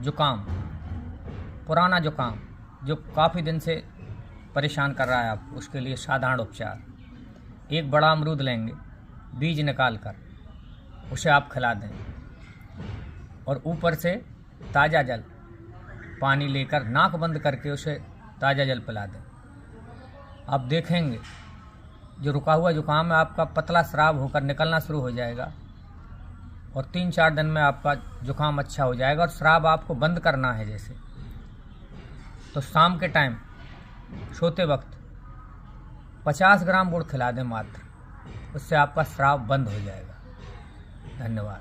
जुकाम, पुराना जुकाम जो काफ़ी दिन से परेशान कर रहा है आप, उसके लिए साधारण उपचार। एक बड़ा अमरूद लेंगे, बीज निकाल कर उसे आप खिला दें और ऊपर से ताज़ा जल पानी लेकर नाक बंद करके उसे ताज़ा जल पिला दें। आप देखेंगे जो रुका हुआ जुकाम है आपका पतला स्राव होकर निकलना शुरू हो जाएगा और 3-4 दिन में आपका जुकाम अच्छा हो जाएगा। और स्राव आपको बंद करना है जैसे, तो शाम के टाइम सोते वक्त 50 ग्राम गुड़ खिला दें मात्र, उससे आपका स्राव बंद हो जाएगा। धन्यवाद।